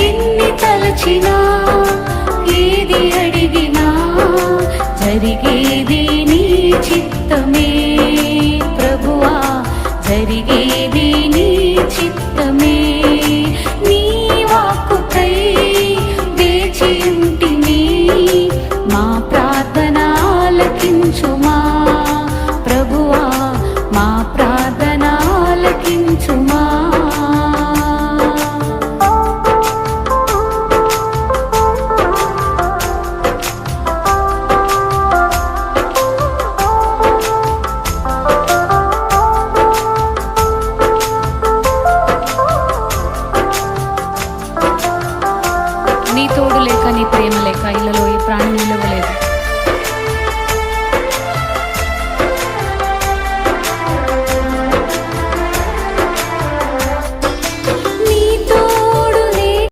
ఎన్ని తలచినా ఏది అడిగినా జరిగేది నీ చిత్తమే ప్రభువా, జరిగేది నీ చిత్తమే. నీ వాక్కుకై వేచి ఉంటిని, మా ప్రార్థన ఆలకించుమా ప్రభువా, మా ప్రార్థన ఆలకించుమా. నీ తోడు లేక, నీ ప్రేమ లేక ఇళ్ళలో ఈ ప్రాణం నిలవలేదు.